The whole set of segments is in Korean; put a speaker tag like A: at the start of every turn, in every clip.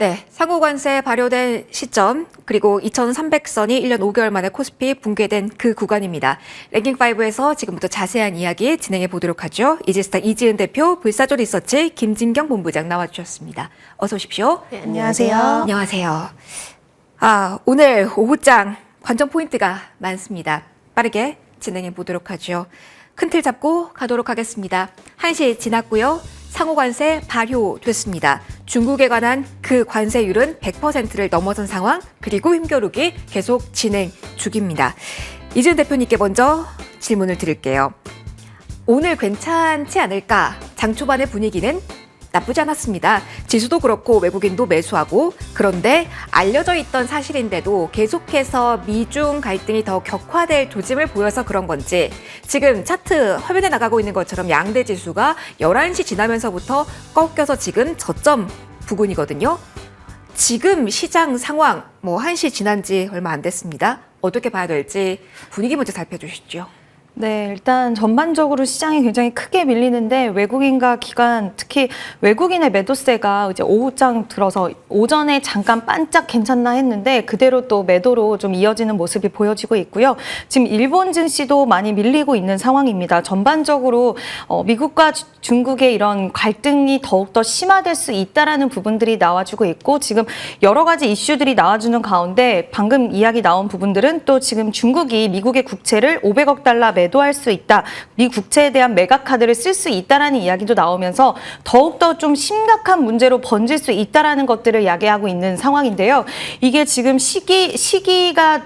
A: 네, 상호관세 발효된 시점, 그리고 2,300선이 1년 5개월 만에 코스피 붕괴된 그 구간입니다. 랭킹5에서 지금부터 자세한 이야기 진행해 보도록 하죠. 이지스타 이지은 대표, 불사조 리서치 김진경 본부장 나와주셨습니다. 어서 오십시오.
B: 네, 안녕하세요.
A: 안녕하세요. 오늘 오후장 관전 포인트가 많습니다. 빠르게 진행해 보도록 하죠. 큰 틀 잡고 가도록 하겠습니다. 1시 지났고요. 상호관세 발효됐습니다. 중국에 관한 그 관세율은 100%를 넘어선 상황, 그리고 힘겨루기 계속 진행 중입니다. 이지은 대표님께 먼저 질문을 드릴게요. 오늘 괜찮지 않을까? 장 초반의 분위기는 나쁘지 않았습니다. 지수도 그렇고 외국인도 매수하고, 그런데 알려져 있던 사실인데도 계속해서 미중 갈등이 더 격화될 조짐을 보여서 그런 건지, 지금 차트 화면에 나가고 있는 것처럼 양대 지수가 11시 지나면서부터 꺾여서 지금 저점 부근이거든요. 지금 시장 상황 1시 지난 지 얼마 안 됐습니다. 어떻게 봐야 될지 분위기 먼저 살펴주시죠.
B: 네, 일단 전반적으로 시장이 굉장히 크게 밀리는데 외국인과 기관, 특히 외국인의 매도세가 이제 오후장 들어서 오전에 잠깐 반짝 괜찮나 했는데 그대로 또 매도로 좀 이어지는 모습이 보여지고 있고요. 지금 일본 증시도 많이 밀리고 있는 상황입니다. 전반적으로 미국과 중국의 이런 갈등이 더욱더 심화될 수 있다라는 부분들이 나와주고 있고, 지금 여러 가지 이슈들이 나와주는 가운데 방금 이야기 나온 부분들은 또 지금 중국이 미국의 국채를 500억 달러 매도할 수 있다, 미 국채에 대한 매각 카드를 쓸 수 있다라는 이야기도 나오면서 더욱더 좀 심각한 문제로 번질 수 있다라는 것들을 야기하고 있는 상황인데요. 이게 지금 시간이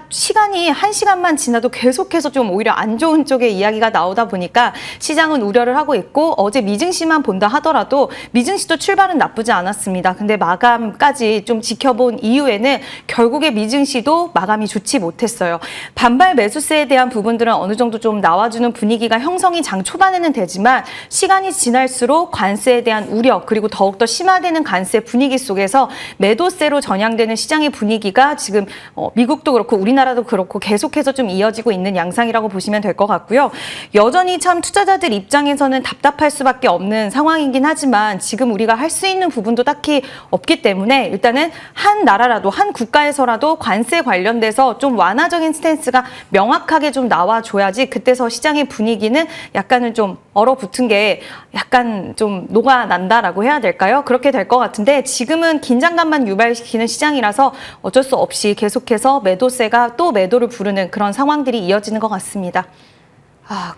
B: 1시간만 지나도 계속해서 좀 오히려 안 좋은 쪽의 이야기가 나오다 보니까 시장은 우려를 하고 있고, 어제 미증시만 본다 하더라도 미증시도 출발은 나쁘지 않았습니다. 근데 마감까지 좀 지켜본 이후에는 결국에 미증시도 마감이 좋지 못했어요. 반발 매수세에 대한 부분들은 어느 정도 좀 나와주는 분위기가 형성이 장 초반에는 되지만 시간이 지날수록 관세에 대한 우려, 그리고 더욱더 심화되는 관세 분위기 속에서 매도세로 전향되는 시장의 분위기가 지금 미국도 그렇고 우리나라도 그렇고 계속해서 좀 이어지고 있는 양상이라고 보시면 될 것 같고요. 여전히 참 투자자들 입장에서는 답답할 수밖에 없는 상황이긴 하지만 지금 우리가 할 수 있는 부분도 딱히 없기 때문에 일단은 한 나라라도, 한 국가에서라도 관세 관련돼서 좀 완화적인 스탠스가 명확하게 좀 나와줘야지 그때서 시장의 분위기는 약간은 좀 얼어붙은 게 약간 좀 녹아난다라고 해야 될까요? 그렇게 될 것 같은데 지금은 긴장감만 유발시키는 시장이라서 어쩔 수 없이 계속해서 매도세가 또 매도를 부르는 그런 상황들이 이어지는 것 같습니다.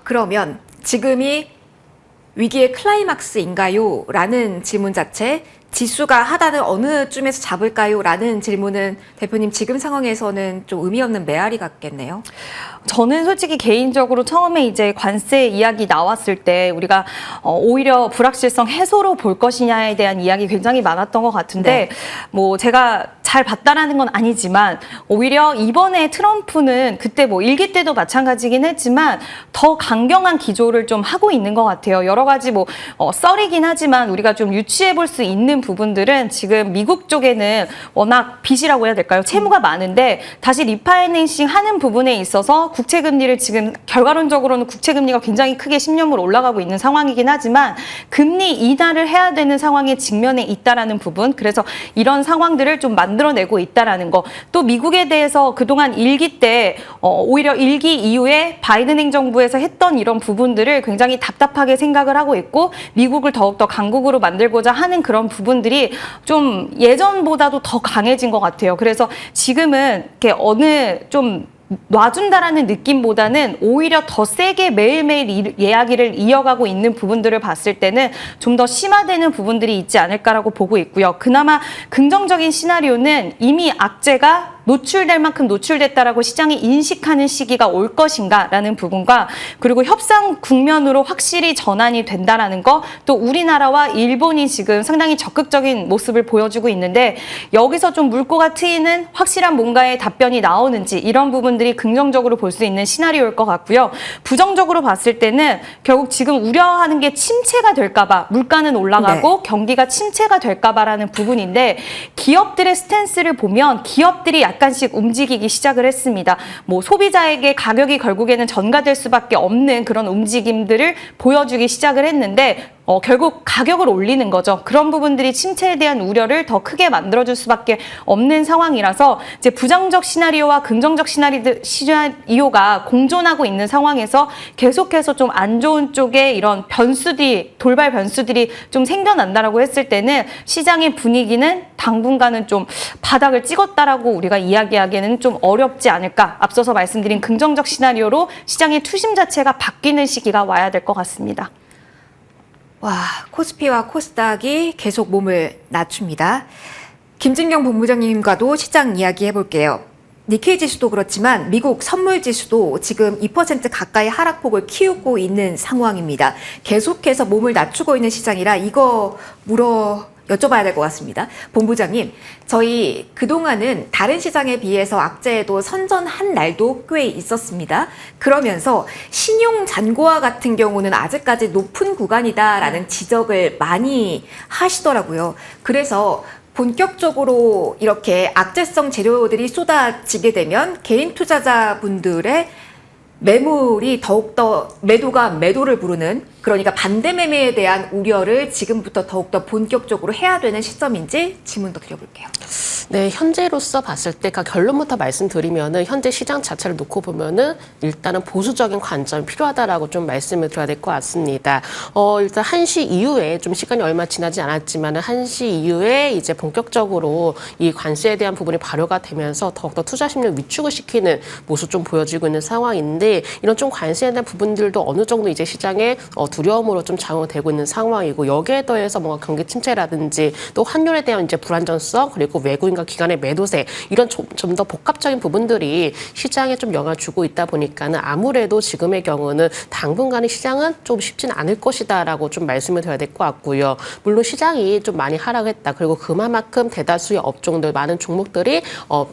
A: 그러면 지금이 위기의 클라이막스인가요? 라는 질문 자체, 지수가 하단을 어느 쯤에서 잡을까요? 라는 질문은 대표님 지금 상황에서는 좀 의미 없는 메아리 같겠네요.
B: 저는 솔직히 개인적으로 처음에 이제 관세 이야기 나왔을 때 우리가 오히려 불확실성 해소로 볼 것이냐에 대한 이야기 굉장히 많았던 것 같은데, 네. 제가 잘 봤다라는 건 아니지만 오히려 이번에 트럼프는 그때 일기 때도 마찬가지긴 했지만 더 강경한 기조를 좀 하고 있는 것 같아요. 여러 가지 썰이긴 하지만 우리가 좀 유추해 볼 수 있는 부분들은 지금 미국 쪽에는 워낙 빚이라고 해야 될까요? 채무가 많은데 다시 리파이낸싱 하는 부분에 있어서 국채금리를 지금 결과론적으로는 국채금리가 굉장히 크게 10년물 올라가고 있는 상황이긴 하지만 금리 인하를 해야 되는 상황에 직면해 있다라는 부분, 그래서 이런 상황들을 좀 만들어내고 있다라는 거. 또 미국에 대해서 그동안 일기 때 오히려 일기 이후에 바이든 행정부에서 했던 이런 부분들을 굉장히 답답하게 생각을 하고 있고 미국을 더욱더 강국으로 만들고자 하는 그런 부분들이 좀 예전보다도 더 강해진 것 같아요. 그래서 지금은 이렇게 좀 놔준다라는 느낌보다는 오히려 더 세게 매일매일 이야기를 이어가고 있는 부분들을 봤을 때는 좀 더 심화되는 부분들이 있지 않을까라고 보고 있고요. 그나마 긍정적인 시나리오는 이미 악재가 노출될 만큼 노출됐다라고 시장이 인식하는 시기가 올 것인가라는 부분과, 그리고 협상 국면으로 확실히 전환이 된다라는 거, 또 우리나라와 일본이 지금 상당히 적극적인 모습을 보여주고 있는데 여기서 좀 물꼬가 트이는 확실한 뭔가의 답변이 나오는지, 이런 부분들이 긍정적으로 볼 수 있는 시나리오일 것 같고요. 부정적으로 봤을 때는 결국 지금 우려하는 게 침체가 될까 봐, 물가는 올라가고 경기가 침체가 될까 봐라는 부분인데, 기업들의 스탠스를 보면 기업들이 약간씩 움직이기 시작을 했습니다. 소비자에게 가격이 결국에는 전가될 수밖에 없는 그런 움직임들을 보여주기 시작을 했는데 결국 가격을 올리는 거죠. 그런 부분들이 침체에 대한 우려를 더 크게 만들어줄 수밖에 없는 상황이라서 이제 부정적 시나리오와 긍정적 시나리오가 공존하고 있는 상황에서 계속해서 좀 안 좋은 쪽에 이런 변수들이, 돌발 변수들이 좀 생겨난다라고 했을 때는 시장의 분위기는 당분간은 좀 바닥을 찍었다라고 우리가 이야기하기에는 좀 어렵지 않을까. 앞서서 말씀드린 긍정적 시나리오로 시장의 투심 자체가 바뀌는 시기가 와야 될 것 같습니다.
A: 와, 코스피와 코스닥이 계속 몸을 낮춥니다. 김진경 본부장님과도 시장 이야기 해볼게요. 니케이 지수도 그렇지만 미국 선물 지수도 지금 2% 가까이 하락폭을 키우고 있는 상황입니다. 계속해서 몸을 낮추고 있는 시장이라 이거 여쭤봐야 될 것 같습니다. 본부장님, 저희 그동안은 다른 시장에 비해서 악재에도 선전한 날도 꽤 있었습니다. 그러면서 신용 잔고와 같은 경우는 아직까지 높은 구간이다라는 지적을 많이 하시더라고요. 그래서 본격적으로 이렇게 악재성 재료들이 쏟아지게 되면 개인 투자자분들의 매물이 더욱더 매도를 부르는, 그러니까 반대 매매에 대한 우려를 지금부터 더욱더 본격적으로 해야 되는 시점인지 질문 더 드려볼게요.
C: 네, 현재로서 봤을 때 결론부터 말씀드리면은 현재 시장 자체를 놓고 보면은 일단은 보수적인 관점이 필요하다라고 좀 말씀을 드려야 될 것 같습니다. 일단 1시 이후에 좀 시간이 얼마 지나지 않았지만은 1시 이후에 이제 본격적으로 이 관세에 대한 부분이 발효가 되면서 더욱더 투자 심리를 위축을 시키는 모습 좀 보여지고 있는 상황인데, 이런 좀 관세에 대한 부분들도 어느 정도 이제 시장에 두려움으로 좀 작용되고 있는 상황이고, 여기에 더해서 뭔가 경기 침체라든지 또 환율에 대한 이제 불안정성, 그리고 외국인과 기관의 매도세, 이런 좀 더 복합적인 부분들이 시장에 좀 영향을 주고 있다 보니까는 아무래도 지금의 경우는 당분간의 시장은 좀 쉽지는 않을 것이다라고 좀 말씀을 드려야 될 것 같고요. 물론 시장이 좀 많이 하락했다. 그리고 그만큼 대다수의 업종들, 많은 종목들이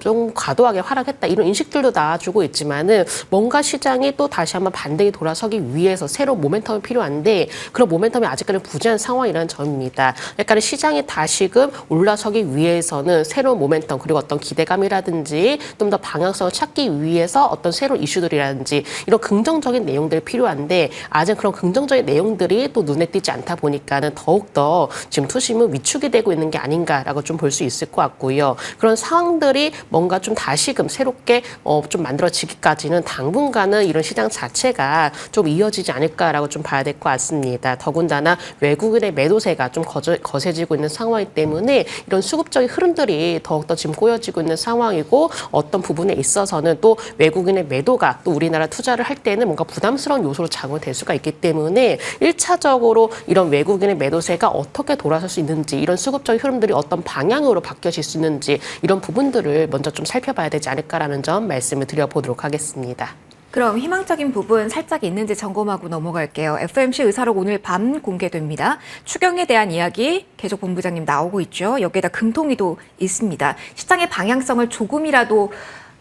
C: 좀 과도하게 하락했다. 이런 인식들도 나와주고 있지만은 뭔가 시장이 또 다시 한번 반등이 돌아서기 위해서 새로운 모멘텀이 필요한데, 그런 모멘텀이 아직까지는 부재한 상황이라는 점입니다. 그러니까 시장이 다시금 올라서기 위해서는 새로운 모멘텀, 그리고 어떤 기대감이라든지 좀 더 방향성을 찾기 위해서 어떤 새로운 이슈들이라든지 이런 긍정적인 내용들이 필요한데, 아직 그런 긍정적인 내용들이 또 눈에 띄지 않다 보니까는 더욱더 지금 투심은 위축이 되고 있는 게 아닌가라고 좀 볼 수 있을 것 같고요. 그런 상황들이 뭔가 좀 다시금 새롭게 좀 만들어지기까지는 당분간은 이런 시장 자체가 좀 이어지지 않을까라고 좀 봐야 될 것 같습니다. 더군다나 외국인의 매도세가 좀 거세지고 있는 상황이기 때문에 이런 수급적인 흐름들이 더욱더 지금 꼬여지고 있는 상황이고, 어떤 부분에 있어서는 또 외국인의 매도가 또 우리나라 투자를 할 때는 뭔가 부담스러운 요소로 작용될 수가 있기 때문에 1차적으로 이런 외국인의 매도세가 어떻게 돌아설 수 있는지, 이런 수급적인 흐름들이 어떤 방향으로 바뀌어질 수 있는지, 이런 부분들을 먼저 좀 살펴봐야 되지 않을까라는 점 말씀을 드려보도록 하겠습니다.
A: 그럼 희망적인 부분 살짝 있는지 점검하고 넘어갈게요. FOMC 의사록 오늘 밤 공개됩니다. 추경에 대한 이야기 계속 본부장님 나오고 있죠. 여기에다 금통위도 있습니다. 시장의 방향성을 조금이라도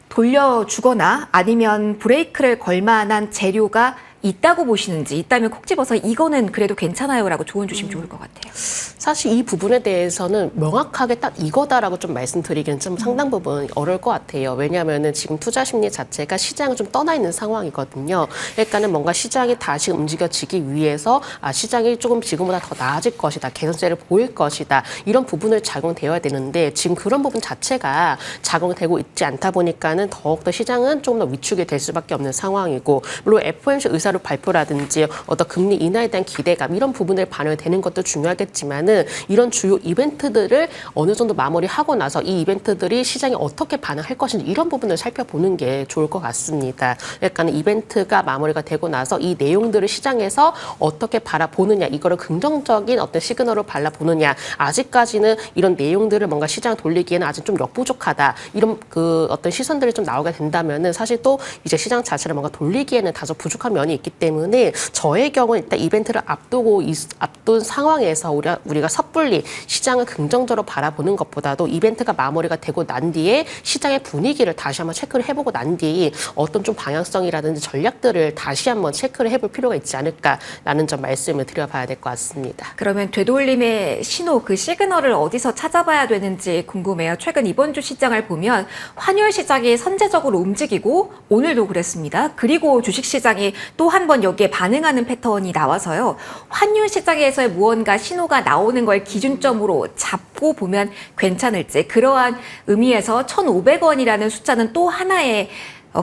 A: 돌려주거나 아니면 브레이크를 걸 만한 재료가 있다고 보시는지, 있다면 콕 집어서 이거는 그래도 괜찮아요라고 조언 주시면 좋을 것 같아요.
C: 사실 이 부분에 대해서는 명확하게 딱 이거다라고 좀 말씀드리기는 좀 상당 부분 어려울 것 같아요. 왜냐하면은 지금 투자 심리 자체가 시장을 좀 떠나 있는 상황이거든요. 그러니까는 뭔가 시장이 다시 움직여지기 위해서 시장이 조금 지금보다 더 나아질 것이다, 개선세를 보일 것이다, 이런 부분을 작용되어야 되는데 지금 그런 부분 자체가 작용되고 있지 않다 보니까는 더욱더 시장은 조금 더 위축이 될 수밖에 없는 상황이고, 물론 FOMC 의사 발표라든지 어떤 금리 인하에 대한 기대감, 이런 부분을 반영되는 것도 중요하겠지만은 이런 주요 이벤트들을 어느 정도 마무리하고 나서 이 이벤트들이 시장에 어떻게 반응할 것인지, 이런 부분을 살펴보는 게 좋을 것 같습니다. 그러니까 이벤트가 마무리가 되고 나서 이 내용들을 시장에서 어떻게 바라보느냐, 이거를 긍정적인 어떤 시그널로 바라보느냐, 아직까지는 이런 내용들을 뭔가 시장 돌리기에는 아직 좀 역부족하다, 이런 그 어떤 시선들이 좀 나오게 된다면은 사실 또 이제 시장 자체를 뭔가 돌리기에는 다소 부족한 면이 있기 때문에, 저의 경우는 일단 이벤트를 앞둔 상황에서 우리가 섣불리 시장을 긍정적으로 바라보는 것보다도 이벤트가 마무리가 되고 난 뒤에 시장의 분위기를 다시 한번 체크를 해보고 난 뒤에 어떤 좀 방향성이라든지 전략들을 다시 한번 체크를 해볼 필요가 있지 않을까라는 점 말씀을 드려봐야 될 것 같습니다.
A: 그러면 되돌림의 신호, 그 시그널을 어디서 찾아봐야 되는지 궁금해요. 최근 이번 주 시장을 보면 환율 시장이 선제적으로 움직이고 오늘도 그랬습니다. 그리고 주식 시장이 또 한 번 여기에 반응하는 패턴이 나와서요. 환율 시장에서의 무언가 신호가 나오는 걸 기준점으로 잡고 보면 괜찮을지, 그러한 의미에서 1,500원이라는 숫자는 또 하나의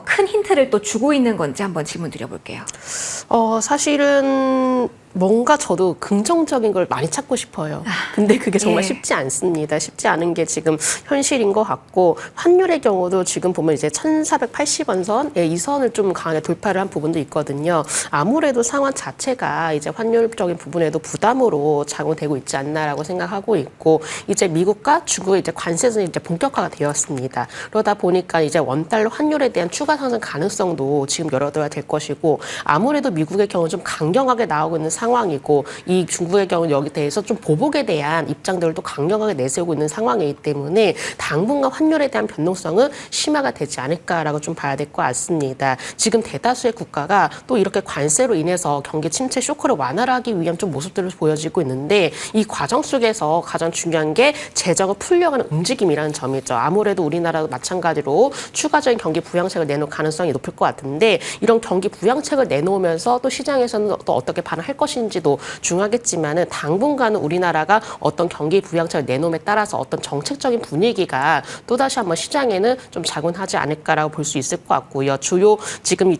A: 큰 힌트를 또 주고 있는 건지 한번 질문 드려볼게요.
C: 사실은 뭔가 저도 긍정적인 걸 많이 찾고 싶어요. 근데 그게 정말
A: 예.
C: 쉽지 않습니다. 쉽지 않은 게 지금 현실인 것 같고, 환율의 경우도 지금 보면 이제 1,480원 선, 이 선을 좀 강하게 돌파를 한 부분도 있거든요. 아무래도 상황 자체가 이제 환율적인 부분에도 부담으로 작용되고 있지 않나라고 생각하고 있고, 이제 미국과 중국의 이제 관세전이 이제 본격화가 되었습니다. 그러다 보니까 이제 원달러 환율에 대한 추가 상승 가능성도 지금 열어둬야 될 것이고, 아무래도 미국의 경우 좀 강경하게 나오고 있는 상황이고, 이 중국의 경우는 여기 대해서 좀 보복에 대한 입장들을 또 강경하게 내세우고 있는 상황이기 때문에 당분간 환율에 대한 변동성은 심화가 되지 않을까라고 좀 봐야 될 것 같습니다. 지금 대다수의 국가가 또 이렇게 관세로 인해서 경기 침체 쇼크를 완화하기 위한 좀 모습들을 보여지고 있는데, 이 과정 속에서 가장 중요한 게 재정을 풀려가는 움직임이라는 점이죠. 아무래도 우리나라도 마찬가지로 추가적인 경기 부양책을 내놓을 가능성이 높을 것 같은데, 이런 경기 부양책을 내놓으면서 또 시장에서는 또 어떻게 반응할 것인지도 중요하겠지만은, 당분간은 우리나라가 어떤 경기 부양책을 내놓음에 따라서 어떤 정책적인 분위기가 또다시 한번 시장에는 좀 작용하지 않을까라고 볼 수 있을 것 같고요. 주요 지금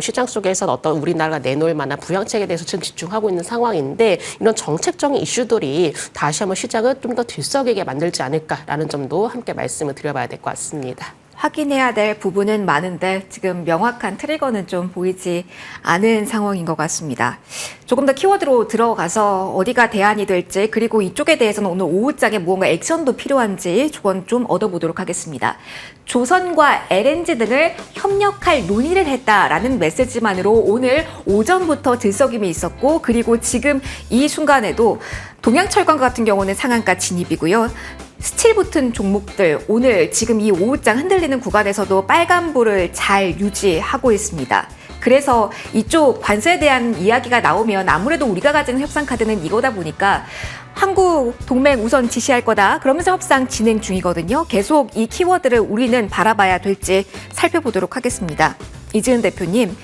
C: 시장 속에서 어떤 우리나라가 내놓을 만한 부양책에 대해서 지금 집중하고 있는 상황인데, 이런 정책적인 이슈들이 다시 한번 시장을 좀 더 들썩이게 만들지 않을까라는 점도 함께 말씀을 드려봐야 될 것 같습니다.
A: 확인해야 될 부분은 많은데 지금 명확한 트리거는 좀 보이지 않은 상황인 것 같습니다. 조금 더 키워드로 들어가서 어디가 대안이 될지, 그리고 이쪽에 대해서는 오늘 오후장에 무언가 액션도 필요한지 조언 좀 얻어보도록 하겠습니다. 조선과 LNG 등을 협력할 논의를 했다라는 메시지만으로 오늘 오전부터 들썩임이 있었고, 그리고 지금 이 순간에도 동양철강 같은 경우는 상한가 진입이고요. 스틸 붙은 종목들 오늘 지금 이 오후장 흔들리는 구간에서도 빨간불을 잘 유지하고 있습니다. 그래서 이쪽 관세에 대한 이야기가 나오면 아무래도 우리가 가지는 협상 카드는 이거다 보니까 한국 동맹 우선 지시할 거다, 그러면서 협상 진행 중이거든요. 계속 이 키워드를 우리는 바라봐야 될지 살펴보도록 하겠습니다. 이지은 대표님,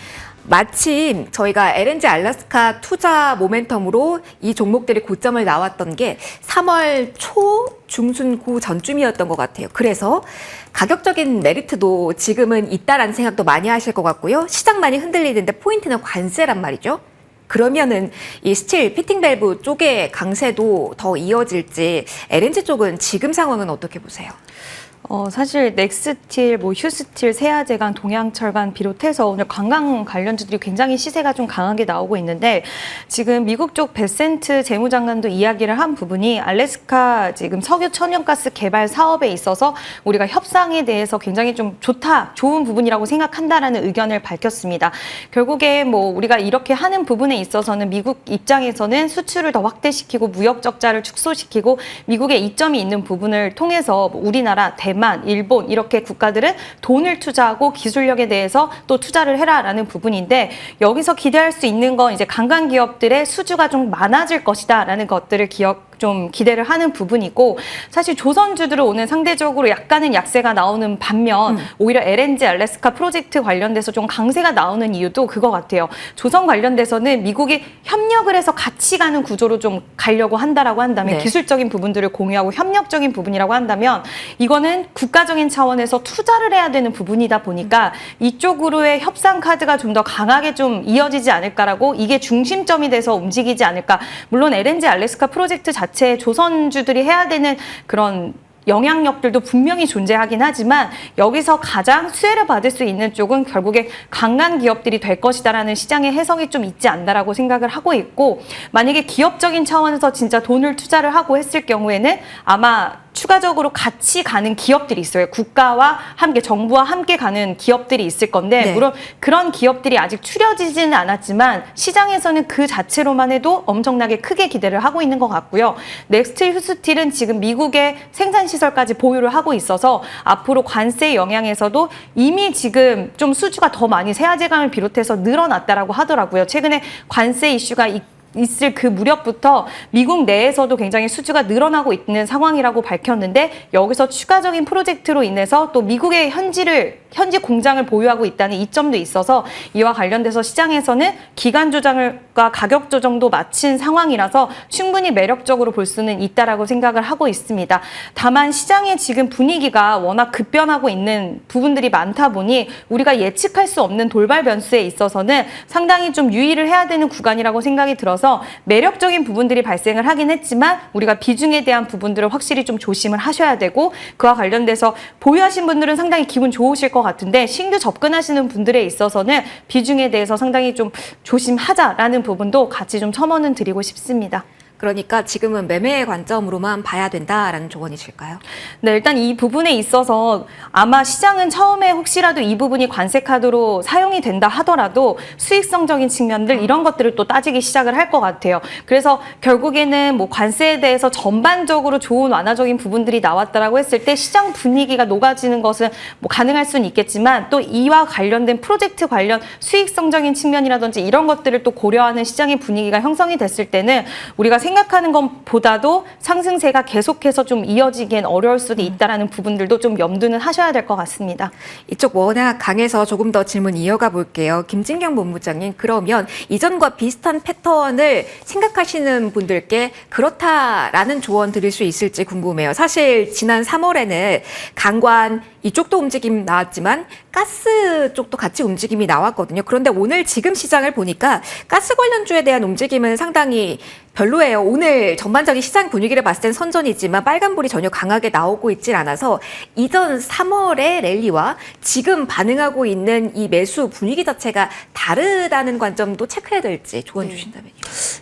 A: 마침 저희가 LNG 알래스카 투자 모멘텀으로 이 종목들이 고점을 나왔던 게 3월 초 중순 전쯤이었던 것 같아요. 그래서 가격적인 메리트도 지금은 있다라는 생각도 많이 하실 것 같고요. 시장 많이 흔들리는데 포인트는 관세란 말이죠. 그러면은 이 스틸 피팅 밸브 쪽의 강세도 더 이어질지, LNG 쪽은 지금 상황은 어떻게 보세요?
B: 사실 넥스틸, 휴스틸, 세아제강, 동양철강 비롯해서 오늘 관광 관련주들이 굉장히 시세가 좀 강하게 나오고 있는데, 지금 미국 쪽 베센트 재무장관도 이야기를 한 부분이 알래스카 지금 석유 천연가스 개발 사업에 있어서 우리가 협상에 대해서 굉장히 좀 좋은 부분이라고 생각한다라는 의견을 밝혔습니다. 결국에 우리가 이렇게 하는 부분에 있어서는 미국 입장에서는 수출을 더 확대시키고 무역 적자를 축소시키고 미국의 이점이 있는 부분을 통해서 우리나라, 대만, 일본 이렇게 국가들은 돈을 투자하고 기술력에 대해서 또 투자를 해라라는 부분인데, 여기서 기대할 수 있는 건 이제 관광 기업들의 수주가 좀 많아질 것이다라는 것들을 좀 기대를 하는 부분이고, 사실 조선주들은 오늘 상대적으로 약간은 약세가 나오는 반면 오히려 LNG 알래스카 프로젝트 관련돼서 좀 강세가 나오는 이유도 그거 같아요. 조선 관련돼서는 미국이 협력을 해서 같이 가는 구조로 좀 가려고 한다라고 한다면,
A: 네.
B: 기술적인 부분들을 공유하고 협력적인 부분이라고 한다면, 이거는 국가적인 차원에서 투자를 해야 되는 부분이다 보니까 이쪽으로의 협상 카드가 좀 더 강하게 좀 이어지지 않을까라고, 이게 중심점이 돼서 움직이지 않을까. 물론 LNG 알래스카 프로젝트 자체 조선주들이 해야 되는 그런 영향력들도 분명히 존재하긴 하지만, 여기서 가장 수혜를 받을 수 있는 쪽은 결국에 강한 기업들이 될 것이다라는 시장의 해석이 좀 있지 않나라고 생각을 하고 있고, 만약에 기업적인 차원에서 진짜 돈을 투자를 하고 했을 경우에는 아마 추가적으로 같이 가는 기업들이 있어요. 국가와 함께, 정부와 함께 가는 기업들이 있을 건데,
A: 네.
B: 물론 그런 기업들이 아직 추려지지는 않았지만 시장에서는 그 자체로만 해도 엄청나게 크게 기대를 하고 있는 것 같고요. 넥스틸, 휴스틸은 지금 미국의 생산시설까지 보유를 하고 있어서 앞으로 관세 영향에서도 이미 지금 좀 수주가 더 많이 세아제강을 비롯해서 늘어났다라고 하더라고요. 최근에 관세 이슈가 있을 그 무렵부터 미국 내에서도 굉장히 수주가 늘어나고 있는 상황이라고 밝혔는데, 여기서 추가적인 프로젝트로 인해서 또 미국의 현지를 현지 공장을 보유하고 있다는 이점도 있어서 이와 관련돼서 시장에서는 기간 조정과 가격 조정도 마친 상황이라서 충분히 매력적으로 볼 수는 있다라고 생각을 하고 있습니다. 다만 시장의 지금 분위기가 워낙 급변하고 있는 부분들이 많다 보니 우리가 예측할 수 없는 돌발 변수에 있어서는 상당히 좀 유의를 해야 되는 구간이라고 생각이 들어서 매력적인 부분들이 발생을 하긴 했지만 우리가 비중에 대한 부분들을 확실히 좀 조심을 하셔야 되고 그와 관련돼서 보유하신 분들은 상당히 기분 좋으실 것 같은데 신규 접근하시는 분들에 있어서는 비중에 대해서 상당히 좀 조심하자라는 부분도 같이 좀 첨언은 드리고 싶습니다.
A: 그러니까 지금은 매매의 관점으로만 봐야 된다라는 조언이실까요?
B: 네, 일단 이 부분에 있어서 아마 시장은 처음에 혹시라도 이 부분이 관세 카드로 사용이 된다 하더라도 수익성적인 측면들 이런 것들을 또 따지기 시작을 할 것 같아요. 그래서 결국에는 뭐 관세에 대해서 전반적으로 좋은 완화적인 부분들이 나왔다라고 했을 때 시장 분위기가 녹아지는 것은 뭐 가능할 수는 있겠지만 또 이와 관련된 프로젝트 관련 수익성적인 측면이라든지 이런 것들을 또 고려하는 시장의 분위기가 형성이 됐을 때는 우리가 생각하는 것보다도 상승세가 계속해서 좀 이어지기엔 어려울 수도 있다라는 부분들도 좀 염두는 하셔야 될 것 같습니다.
A: 이쪽 워낙 강해서 조금 더 질문 이어가 볼게요. 김진경 본부장님, 그러면 이전과 비슷한 패턴을 생각하시는 분들께 그렇다라는 조언 드릴 수 있을지 궁금해요. 사실 지난 3월에는 강관 이쪽도 움직임 나왔지만 가스 쪽도 같이 움직임이 나왔거든요. 그런데 오늘 지금 시장을 보니까 가스 관련주에 대한 움직임은 상당히 별로예요. 오늘 전반적인 시장 분위기를 봤을 땐 선전이지만 빨간불이 전혀 강하게 나오고 있질 않아서 이전 3월의 랠리와 지금 반응하고 있는 이 매수 분위기 자체가 다르다는 관점도 체크해야 될지 조언 주신다면요.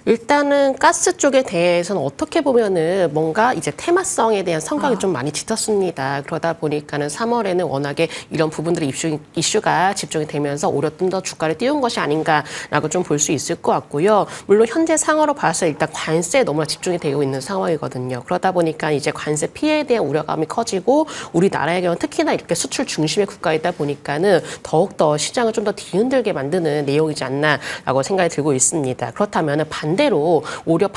C: 일단은 가스 쪽에 대해서는 어떻게 보면은 뭔가 이제 테마성에 대한 성격이 좀 많이 짙었습니다. 그러다 보니까는 3월에는 워낙에 이런 부분들이 이슈가 집중이 되면서 오히려 좀 더 주가를 띄운 것이 아닌가라고 좀 볼 수 있을 것 같고요. 물론 현재 상황으로 봐서 일단 관세에 너무나 집중이 되고 있는 상황이거든요. 그러다 보니까 이제 관세 피해에 대한 우려감이 커지고 우리나라의 경우는 특히나 이렇게 수출 중심의 국가이다 보니까는 더욱더 시장을 좀 더 뒤흔들게 만드는 내용이지 않나라고 생각이 들고 있습니다. 그렇다면 반대로 오히려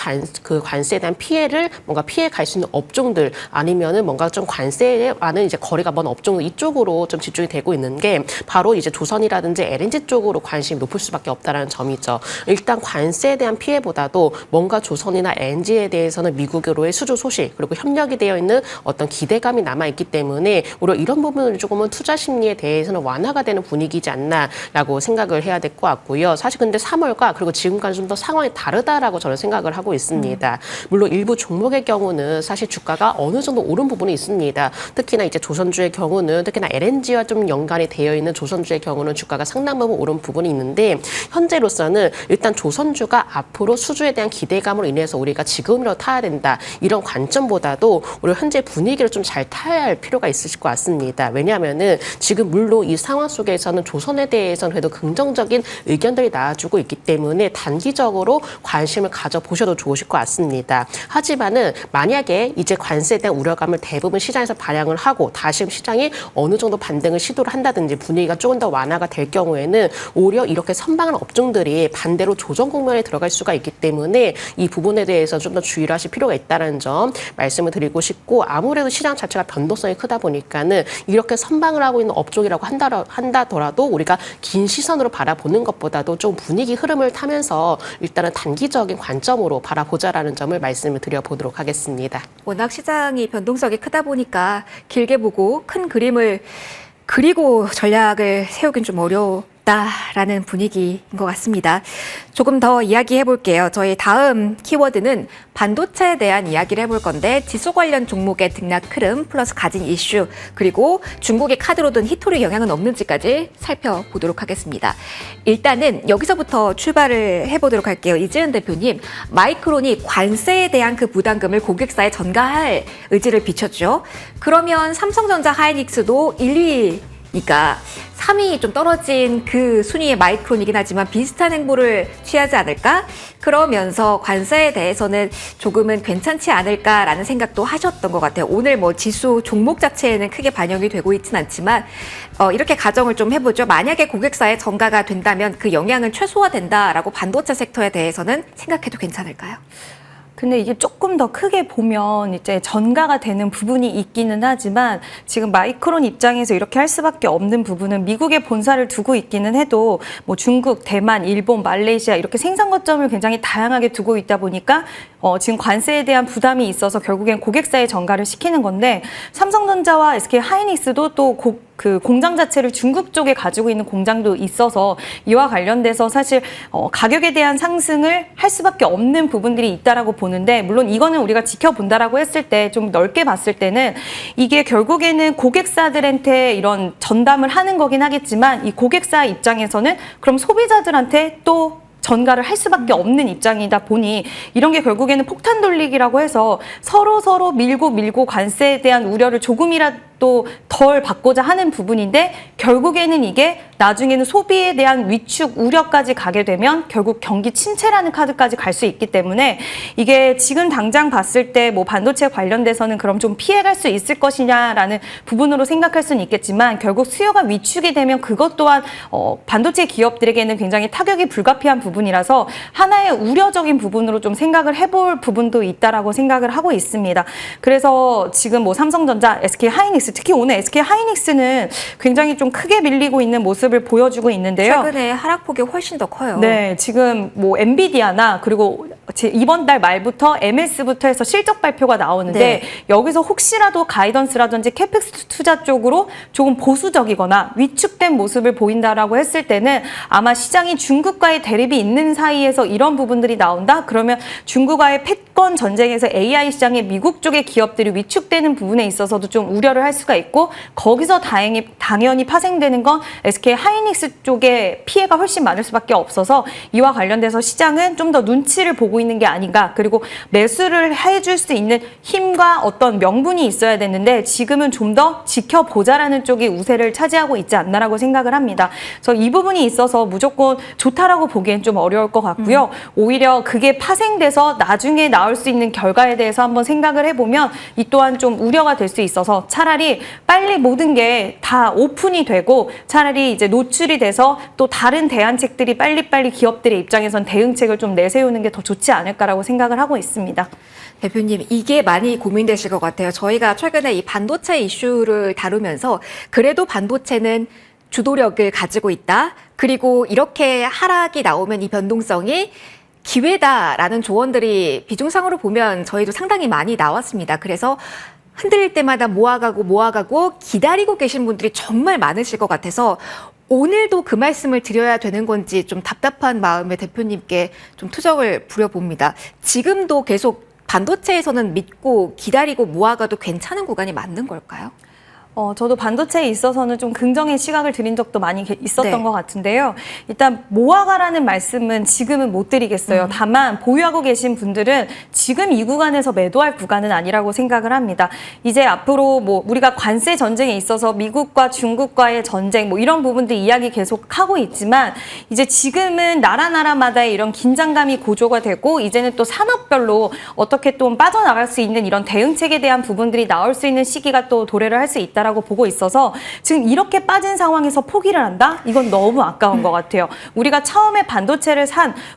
C: 그 관세에 대한 피해를 뭔가 피해 갈 수 있는 업종들 아니면은 뭔가 좀 관세와는 이제 거리가 먼 업종들 이쪽으로 좀 집중이 되고 있는 게 바로 이제 조선이라든지 LNG 쪽으로 관심이 높을 수밖에 없다라는 점이죠. 일단 관세에 대한 피해보다도 뭔가 조선이나 LNG에 대해서는 미국으로의 수주 소식 그리고 협력이 되어 있는 어떤 기대감이 남아있기 때문에 오히려 이런 부분을 조금은 투자 심리에 대해서는 완화가 되는 분위기지 않나라고 생각을 해야 될 것 같고요. 사실 근데 3월과 그리고 지금과는 좀 더 상황이 다르다라고 저는 생각을 하고 있습니다. 물론 일부 종목의 경우는 사실 주가가 어느 정도 오른 부분이 있습니다. 특히나 이제 조선주의 경우는 특히나 LNG와 좀 연관이 되어 있는 조선주의 경우는 주가가 상당 부분 오른 부분이 있는데 현재로서는 일단 조선주가 앞으로 수주에 대한 기대감으로 인해서 우리가 지금이라도 타야 된다. 이런 관점보다도 우리 현재 분위기를 좀 잘 타야 할 필요가 있으실 것 같습니다. 왜냐하면은 지금 물론 이 상황 속에서는 조선에 대해서는 그래도 긍정적인 의견들이 나와주고 있기 때문에 단기적으로 관심을 가져보셔도 좋으실 것 같습니다. 하지만은 만약에 이제 관세에 대한 우려감을 대부분 시장에서 반영을 하고 다시 시장이 어느 정도 반등을 시도를 한다든지 분위기가 조금 더 완화가 될 경우에는 오히려 이렇게 선방한 업종들이 반대로 조정 국면에 들어갈 수가 있기 때문에 이 부분에 대해서 좀 더 주의를 하실 필요가 있다는 점 말씀을 드리고 싶고 아무래도 시장 자체가 변동성이 크다 보니까는 이렇게 선방을 하고 있는 업종이라고 한다더라도 우리가 긴 시선으로 바라보는 것보다도 좀 분위기 흐름을 타면서 일단은 단기적인 관점으로 바라보자라는 점을 말씀을 드려보도록 하겠습니다.
A: 워낙 시장이 변동성이 크다 보니까 길게 보고 큰 그림을 그리고 전략을 세우긴 좀 어렵다라는 분위기인 것 같습니다. 조금 더 이야기해 볼게요. 저희 다음 키워드는 반도체에 대한 이야기를 해볼 건데 지수 관련 종목의 등락 흐름 플러스 가진 이슈 그리고 중국의 카드로 든 히토리 영향은 없는지까지 살펴보도록 하겠습니다. 일단은 여기서부터 출발을 해보도록 할게요. 이지은 대표님, 마이크론이 관세에 대한 그 부담금을 고객사에 전가할 의지를 비췄죠. 그러면 삼성전자 하이닉스도 1위니까 3위 좀 떨어진 그 순위의 마이크론이긴 하지만 비슷한 행보를 취하지 않을까? 그러면서 관세에 대해서는 조금은 괜찮지 않을까라는 생각도 하셨던 것 같아요. 오늘 뭐 지수 종목 자체에는 크게 반영이 되고 있진 않지만 이렇게 가정을 좀 해보죠. 만약에 고객사에 전가가 된다면 그 영향은 최소화된다라고 반도체 섹터에 대해서는 생각해도 괜찮을까요?
B: 근데 이게 조금 더 크게 보면 이제 전가가 되는 부분이 있기는 하지만 지금 마이크론 입장에서 이렇게 할 수밖에 없는 부분은 미국에 본사를 두고 있기는 해도 뭐 중국, 대만, 일본, 말레이시아 이렇게 생산 거점을 굉장히 다양하게 두고 있다 보니까 지금 관세에 대한 부담이 있어서 결국엔 고객사에 전가를 시키는 건데 삼성전자와 SK 하이닉스도 또 그 공장 자체를 중국 쪽에 가지고 있는 공장도 있어서 이와 관련돼서 사실 가격에 대한 상승을 할 수밖에 없는 부분들이 있다라고 보는데 물론 이거는 우리가 지켜본다라고 했을 때 좀 넓게 봤을 때는 이게 결국에는 고객사들한테 이런 전담을 하는 거긴 하겠지만 이 고객사 입장에서는 그럼 소비자들한테 또 전가를 할 수밖에 없는 입장이다 보니 이런 게 결국에는 폭탄 돌리기라고 해서 서로 밀고 관세에 대한 우려를 조금이라도 덜 받고자 하는 부분인데 결국에는 이게 나중에는 소비에 대한 위축 우려까지 가게 되면 결국 경기 침체라는 카드까지 갈 수 있기 때문에 이게 지금 당장 봤을 때 뭐 반도체 관련돼서는 그럼 좀 피해갈 수 있을 것이냐라는 부분으로 생각할 수는 있겠지만 결국 수요가 위축이 되면 그것 또한 반도체 기업들에게는 굉장히 타격이 불가피한 부분이라서 하나의 우려적인 부분으로 좀 생각을 해볼 부분도 있다라고 생각을 하고 있습니다. 그래서 지금 뭐 삼성전자, SK 하이닉스 특히 오늘 SK 하이닉스는 굉장히 좀 크게 밀리고 있는 모습을 보여주고 있는데요.
A: 최근에 하락폭이 훨씬 더 커요.
B: 네, 지금 뭐 엔비디아나 그리고 이번 달 말부터 MS부터 해서 실적 발표가 나오는데
A: 네.
B: 여기서 혹시라도 가이던스라든지 캐펙스 투자 쪽으로 조금 보수적이거나 위축된 모습을 보인다라고 했을 때는 아마 시장이 중국과의 대립이 있는 사이에서 이런 부분들이 나온다? 그러면 중국과의 패권 전쟁에서 AI 시장의 미국 쪽의 기업들이 위축되는 부분에 있어서도 좀 우려를 할 수가 있고 거기서 당연히 파생되는 건 SK 하이닉스 쪽에 피해가 훨씬 많을 수밖에 없어서 이와 관련돼서 시장은 좀 더 눈치를 보고 있는 게 아닌가 그리고 매수를 해줄 수 있는 힘과 어떤 명분이 있어야 되는데 지금은 좀 더 지켜보자라는 쪽이 우세를 차지하고 있지 않나라고 생각을 합니다. 그래서 이 부분이 있어서 무조건 좋다라고 보기엔 좀 어려울 것 같고요. 오히려 그게 파생돼서 나중에 나올 수 있는 결과에 대해서 한번 생각을 해보면 이 또한 좀 우려가 될 수 있어서 차라리 빨리 모든 게 다 오픈이 되고 차라리 이제 노출이 돼서 또 다른 대안책들이 빨리빨리 기업들의 입장에선 대응책을 좀 내세우는 게 더 좋지 않을까라고 생각을 하고 있습니다.
A: 대표님, 이게 많이 고민되실 것 같아요. 저희가 최근에 이 반도체 이슈를 다루면서 그래도 반도체는 주도력을 가지고 있다. 그리고 이렇게 하락이 나오면 이 변동성이 기회다라는 조언들이 비중상으로 보면 저희도 상당히 많이 나왔습니다. 그래서 흔들릴 때마다 모아가고 기다리고 계신 분들이 정말 많으실 것 같아서 오늘도 그 말씀을 드려야 되는 건지 좀 답답한 마음에 대표님께 좀 투정을 부려봅니다. 지금도 계속 반도체에서는 믿고 기다리고 모아가도 괜찮은 구간이 맞는 걸까요?
B: 저도 반도체에 있어서는 좀 긍정의 시각을 드린 적도 많이 있었던
A: 네.
B: 것 같은데요. 일단 모아가라는 말씀은 지금은 못 드리겠어요. 다만 보유하고 계신 분들은 지금 이 구간에서 매도할 구간은 아니라고 생각을 합니다. 이제 앞으로 뭐 우리가 관세 전쟁에 있어서 미국과 중국과의 전쟁 뭐 이런 부분들 이야기 계속 하고 있지만 이제 지금은 나라마다의 이런 긴장감이 고조가 되고 이제는 또 산업별로 어떻게 또 빠져나갈 수 있는 이런 대응책에 대한 부분들이 나올 수 있는 시기가 또 도래를 할 수 있다. 라고 보고 있어서 지금 이렇게 빠진 상황에서 포기를 한다? 이건 너무 아까운 것 같아요. 우리가 처음에 반도체를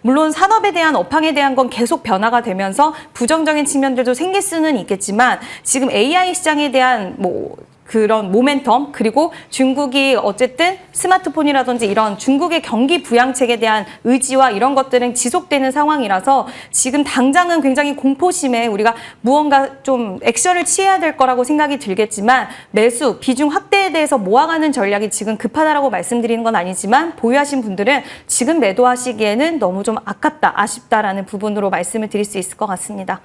B: 물론 산업에 대한 업황에 대한 건 계속 변화가 되면서 부정적인 측면들도 생길 수는 있겠지만 지금 AI 시장에 대한 그런 모멘텀 그리고 중국이 어쨌든 스마트폰이라든지 이런 중국의 경기 부양책에 대한 의지와 이런 것들은 지속되는 상황이라서 지금 당장은 굉장히 공포심에 우리가 무언가 좀 액션을 취해야 될 거라고 생각이 들겠지만 매수, 비중 확대에 대해서 모아가는 전략이 지금 급하다라고 말씀드리는 건 아니지만 보유하신 분들은 지금 매도하시기에는 너무 좀 아깝다, 아쉽다라는 부분으로 말씀을 드릴 수 있을 것 같습니다.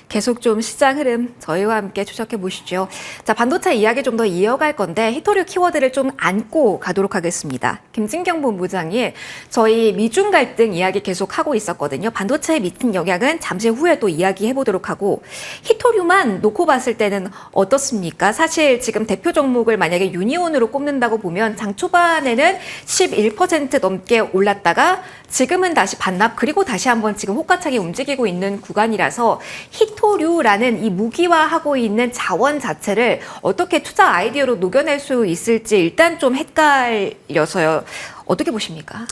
A: 계속 좀 시장 흐름 저희와 함께 추적해 보시죠. 자, 반도체 이야기 좀 더 이어갈 건데 히토류 키워드를 좀 안고 가도록 하겠습니다. 김진경 본부장이 저희 미중 갈등 이야기 계속 하고 있었거든요. 반도체에 미친 영향은 잠시 후에 또 이야기해 보도록 하고 히토류만 놓고 봤을 때는 어떻습니까? 사실 지금 대표 종목을 만약에 유니온으로 꼽는다고 보면 장 초반에는 11% 넘게 올랐다가 지금은 다시 반납 그리고 다시 한번 지금 호가차게 움직이고 있는 구간이라서 히토류라는 이 무기화하고 있는 자원 자체를 어떻게 투자 아이디어로 녹여낼 수 있을지 일단 좀 헷갈려서요. 어떻게 보십니까?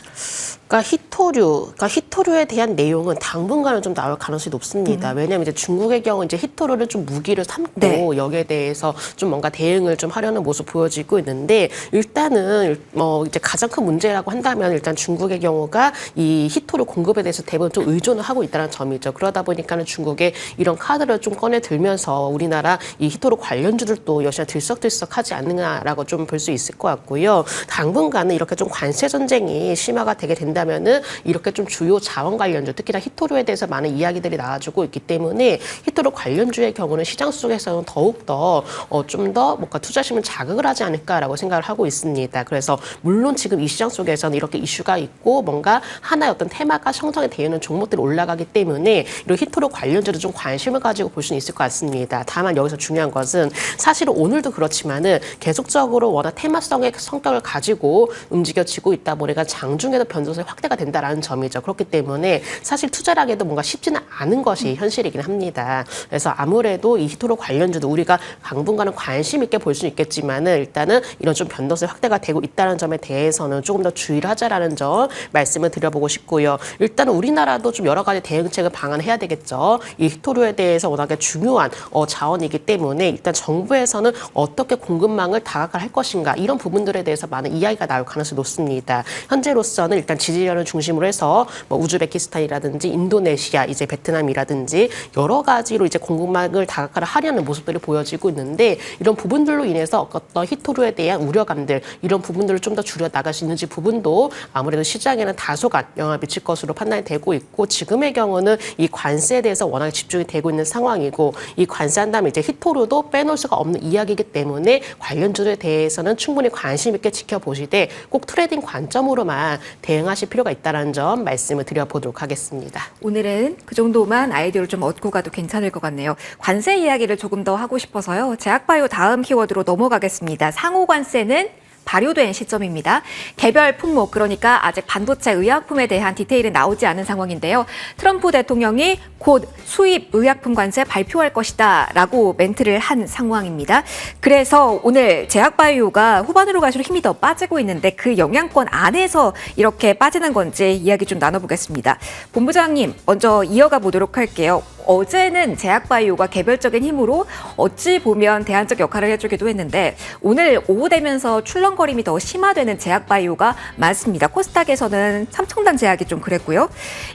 C: 그러니까 히토류에 대한 내용은 당분간은 좀 나올 가능성이 높습니다. 왜냐하면 이제 중국의 경우 이제 히토류를 좀 무기를 삼고
A: 네.
C: 여기에 대해서 좀 뭔가 대응을 좀 하려는 모습 보여지고 있는데 일단은 이제 가장 큰 문제라고 한다면 일단 중국의 경우가 이 히토류 공급에 대해서 대부분 좀 의존을 하고 있다는 점이죠. 그러다 보니까는 중국의 이런 카드를 좀 꺼내 들면서 우리나라 이 히토류 관련주들도 역시나 들썩들썩하지 않느냐라고 좀 볼 수 있을 것 같고요. 당분간은 이렇게 좀 관세 전쟁이 심화가 되게 된다면은 이렇게 좀 주요 자원 관련주, 특히나 히토류에 대해서 많은 이야기들이 나와주고 있기 때문에 히토류 관련주의 경우는 시장 속에서는 더욱더 좀 더 뭔가 투자심을 자극을 하지 않을까라고 생각을 하고 있습니다. 그래서 물론 지금 이 시장 속에서는 이렇게 이슈가 있고 뭔가 하나의 어떤 테마가 형성이 되어 있는 종목들이 올라가기 때문에 이런 히토류 관련주도 좀 관심을 가지고 볼 수는 있을 것 같습니다. 다만 여기서 중요한 것은 사실은 오늘도 그렇지만은 계속적으로 워낙 테마성의 성격을 가지고 움직여지고 있다 보니까 장중에도 변동성이 확대가 된다라는 점이죠. 그렇기 때문에 사실 투자를 하기에도 뭔가 쉽지는 않은 것이 현실이긴 합니다. 그래서 아무래도 이 히토류 관련주도 우리가 당분간은 관심 있게 볼 수 있겠지만은 일단은 이런 좀 변동성이 확대가 되고 있다는 점에 대해서는 조금 더 주의를 하자라는 점 말씀을 드려보고 싶고요. 일단은 우리나라도 좀 여러 가지 대응책을 방안해야 되겠죠. 이 히토류에 대해서 워낙에 중요한 자원이기 때문에 일단 정부에서는 어떻게 공급망을 다각화를 할 것인가 이런 부분들에 대해서 많은 이야기가 나올 가능성이 높습니다. 현재로서는 일단 지지자를 중심으로 해서 뭐 우즈베키스탄이라든지 인도네시아, 이제 베트남이라든지 여러 가지로 이제 공급망을 다각화를 하려는 모습들이 보여지고 있는데 이런 부분들로 인해서 어떤 히토류에 대한 우려감들 이런 부분들을 좀 더 줄여 나갈 수 있는지 부분도 아무래도 시장에는 다소간 영향을 미칠 것으로 판단이 되고 있고 지금의 경우는 이 관세에 대해서 워낙 집중이 되고 있는 상황이고 이 관세한다면 이제 히토류도 빼놓을 수가 없는 이야기이기 때문에 관련주에 대해서는 충분히 관심 있게 지켜보시되 꼭 트레이딩 관점으로만 대응하실 필요가 있다는 점 말씀을 드려보도록 하겠습니다.
A: 오늘은 그 정도만 아이디어를 좀 얻고 가도 괜찮을 것 같네요. 관세 이야기를 조금 더 하고 싶어서요. 제약바이오 다음 키워드로 넘어가겠습니다. 상호 관세는 발효된 시점입니다. 개별 품목, 그러니까 아직 반도체 의약품에 대한 디테일은 나오지 않은 상황인데요. 트럼프 대통령이 곧 수입 의약품 관세 발표할 것이다 라고 멘트를 한 상황입니다. 그래서 오늘 제약바이오가 후반으로 갈수록 힘이 더 빠지고 있는데 그 영향권 안에서 이렇게 빠지는 건지 이야기 좀 나눠보겠습니다. 본부장님, 먼저 이어가 보도록 할게요. 어제는 제약바이오가 개별적인 힘으로 어찌 보면 대안적 역할을 해주기도 했는데 오늘 오후 되면서 출렁거림이 더 심화되는 제약바이오가 많습니다. 코스닥에서는 삼청단 제약이 좀 그랬고요.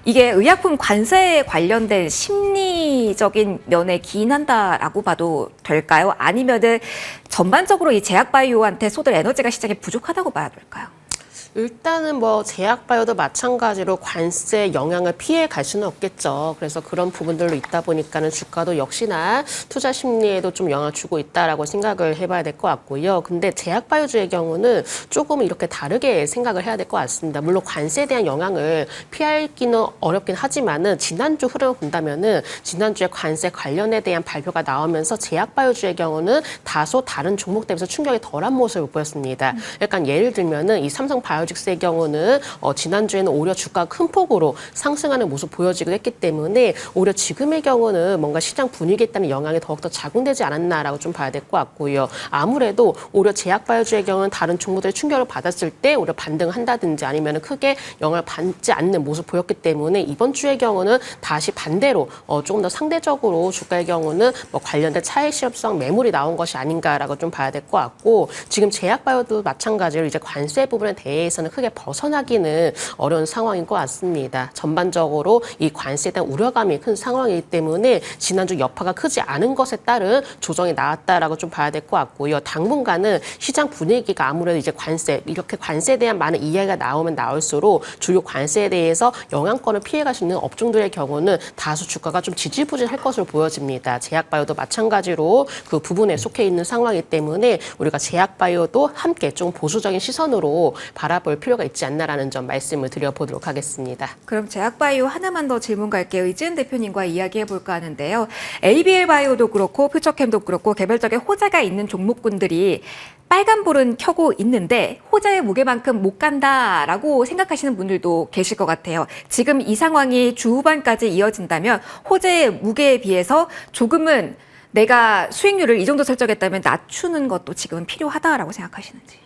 A: 이게 의약품 관세에 관련된 심리적인 면에 기인한다라고 봐도 될까요? 아니면은 전반적으로 이 제약바이오한테 쏟을 에너지가 시장에 부족하다고 봐야 될까요?
C: 일단은 뭐 제약바이오도 마찬가지로 관세 영향을 피해 갈 수는 없겠죠. 그래서 그런 부분들로 있다 보니까는 주가도 역시나 투자 심리에도 좀 영향을 주고 있다라고 생각을 해봐야 될 것 같고요. 근데 제약바이오주의 경우는 조금 이렇게 다르게 생각을 해야 될 것 같습니다. 물론 관세에 대한 영향을 피하기는 어렵긴 하지만은 지난주 흐름을 본다면은 지난주에 관세 관련에 대한 발표가 나오면서 제약바이오주의 경우는 다소 다른 종목 대비해서 충격이 덜한 모습을 보였습니다. 약간 예를 들면은 이 삼성바이오직스의 경우는 지난주에는 오히려 주가가 큰 폭으로 상승하는 모습 보여지기도 했기 때문에 오히려 지금의 경우는 뭔가 시장 분위기에 따른 영향이 더욱더 작용되지 않았나라고 좀 봐야 될 것 같고요. 아무래도 오히려 제약바이오주의 경우는 다른 종목들이 충격을 받았을 때 오히려 반등을 한다든지 아니면 크게 영향을 받지 않는 모습 보였기 때문에 이번 주의 경우는 다시 반대로 조금 더 상대적으로 주가의 경우는 뭐 관련된 차익 실업성 매물이 나온 것이 아닌가라고 좀 봐야 될 것 같고 지금 제약바이오도 마찬가지로 이제 관세 부분에 대해서는 크게 벗어나기는 어려운 상황인 것 같습니다. 전반적으로 이 관세에 대한 우려감이 큰 상황이기 때문에 지난주 여파가 크지 않은 것에 따른 조정이 나왔다라고 좀 봐야 될 것 같고요. 당분간은 시장 분위기가 아무래도 이제 관세 이렇게 관세에 대한 많은 이야기가 나오면 나올수록 주요 관세에 대해서 영향권을 피해갈 수 있는 업종들의 경우는 다소 주가가 좀 지지부진할 것으로 보여집니다. 제약바이오도 마찬가지로 그 부분에 속해 있는 상황이기 때문에 우리가 제약바이오도 함께 좀 보수적인 시선으로 바라볼 필요가 있지 않나라는 점 말씀을 드려보도록 하겠습니다.
A: 그럼 제약바이오 하나만 더 질문 갈게요. 이지은 대표님과 이야기해볼까 하는데요. ABL바이오도 그렇고 퓨처캠도 그렇고 개별적인 호재가 있는 종목군들이 빨간불은 켜고 있는데 호재의 무게만큼 못 간다라고 생각하시는 분들도 계실 것 같아요. 지금 이 상황이 주 후반까지 이어진다면 호재의 무게에 비해서 조금은 내가 수익률을 이 정도 설정했다면 낮추는 것도 지금은 필요하다라고 생각하시는지.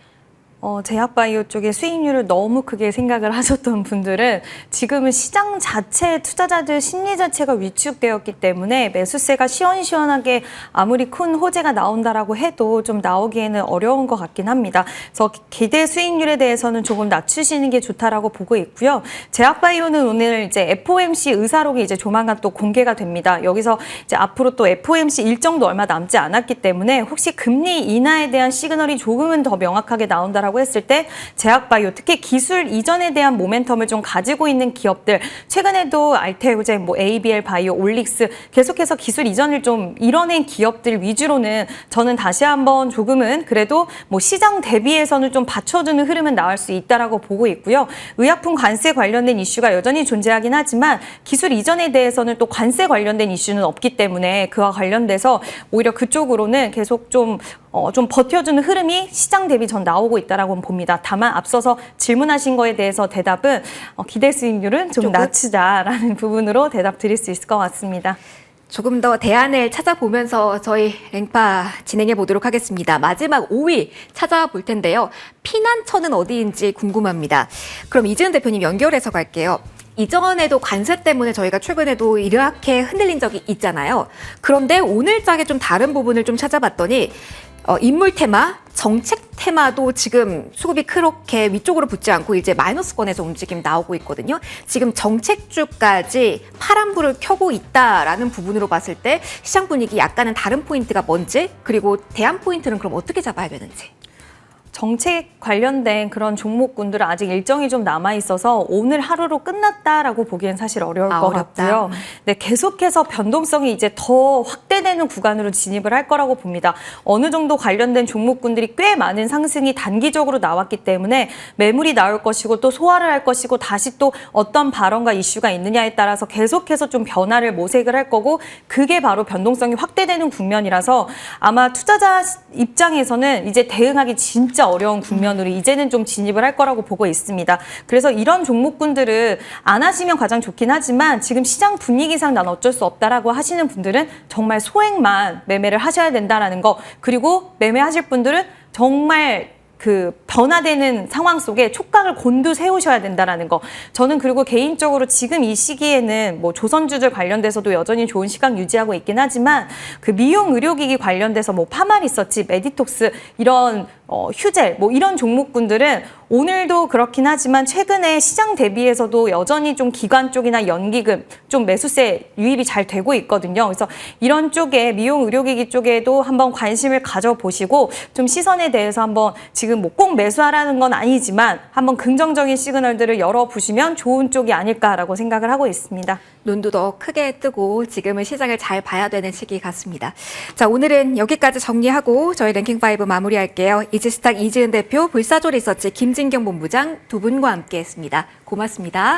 B: 제약바이오 쪽의 수익률을 너무 크게 생각을 하셨던 분들은 지금은 시장 자체, 투자자들 심리 자체가 위축되었기 때문에 매수세가 시원시원하게 아무리 큰 호재가 나온다라고 해도 좀 나오기에는 어려운 것 같긴 합니다. 그래서 기대 수익률에 대해서는 조금 낮추시는 게 좋다라고 보고 있고요. 제약바이오는 오늘 이제 FOMC 의사록이 이제 조만간 또 공개가 됩니다. 여기서 이제 앞으로 또 FOMC 일정도 얼마 남지 않았기 때문에 혹시 금리 인하에 대한 시그널이 조금은 더 명확하게 나온다라고 했을 때 제약바이오, 특히 기술 이전에 대한 모멘텀을 좀 가지고 있는 기업들, 최근에도 알테오젠, ABL 바이오, 올릭스 계속해서 기술 이전을 좀 이뤄낸 기업들 위주로는 저는 다시 한번 조금은 그래도 시장 대비해서는 좀 받쳐주는 흐름은 나올 수 있다라고 보고 있고요. 의약품 관세 관련된 이슈가 여전히 존재하긴 하지만 기술 이전에 대해서는 또 관세 관련된 이슈는 없기 때문에 그와 관련돼서 오히려 그쪽으로는 계속 좀 버텨주는 흐름이 시장 대비 전 나오고 있다라고 봅니다. 다만 앞서서 질문하신 거에 대해서 대답은 기대 수익률은 좀 낮추자라는 부분으로 대답 드릴 수 있을 것 같습니다.
A: 조금 더 대안을 찾아보면서 저희 랭파 진행해 보도록 하겠습니다. 마지막 5위 찾아볼 텐데요. 피난처는 어디인지 궁금합니다. 그럼 이지은 대표님 연결해서 갈게요. 이전에도 관세 때문에 저희가 최근에도 이렇게 흔들린 적이 있잖아요. 그런데 오늘장에 좀 다른 부분을 좀 찾아봤더니 인물 테마, 정책 테마도 지금 수급이 그렇게 위쪽으로 붙지 않고 이제 마이너스권에서 움직임 나오고 있거든요. 지금 정책주까지 파란불을 켜고 있다라는 부분으로 봤을 때 시장 분위기 약간은 다른 포인트가 뭔지, 그리고 대안 포인트는 그럼 어떻게 잡아야 되는지.
B: 정책 관련된 그런 종목군들은 아직 일정이 좀 남아 있어서 오늘 하루로 끝났다라고 보기엔 사실 어려울 것 같고요. 네, 계속해서 변동성이 이제 더 확대되는 구간으로 진입을 할 거라고 봅니다. 어느 정도 관련된 종목군들이 꽤 많은 상승이 단기적으로 나왔기 때문에 매물이 나올 것이고 또 소화를 할 것이고 다시 또 어떤 발언과 이슈가 있느냐에 따라서 계속해서 좀 변화를 모색을 할 거고 그게 바로 변동성이 확대되는 국면이라서 아마 투자자 입장에서는 이제 대응하기 진짜 어려운 국면으로 이제는 좀 진입을 할 거라고 보고 있습니다. 그래서 이런 종목군들을 안 하시면 가장 좋긴 하지만 지금 시장 분위기상 난 어쩔 수 없다라고 하시는 분들은 정말 소액만 매매를 하셔야 된다라는 거, 그리고 매매하실 분들은 정말 그 변화되는 상황 속에 촉각을 곤두 세우셔야 된다라는 거. 저는 그리고 개인적으로 지금 이 시기에는 조선주들 관련돼서도 여전히 좋은 시각 유지하고 있긴 하지만 그 미용 의료기기 관련돼서 파마리서치, 메디톡스 이런 휴젤 이런 종목군들은 오늘도 그렇긴 하지만 최근에 시장 대비해서도 여전히 좀 기관 쪽이나 연기금 좀 매수세 유입이 잘 되고 있거든요. 그래서 이런 쪽에 미용 의료기기 쪽에도 한번 관심을 가져보시고 좀 시선에 대해서 한번 지금 꼭 매수하라는 건 아니지만 한번 긍정적인 시그널들을 열어보시면 좋은 쪽이 아닐까라고 생각을 하고 있습니다.
A: 눈도 더 크게 뜨고 지금은 시장을 잘 봐야 되는 시기 같습니다. 자, 오늘은 여기까지 정리하고 저희 랭킹5 마무리할게요. 이지스탁 이지은 대표, 불사조 리서치 김진경 본부장 두 분과 함께했습니다. 고맙습니다.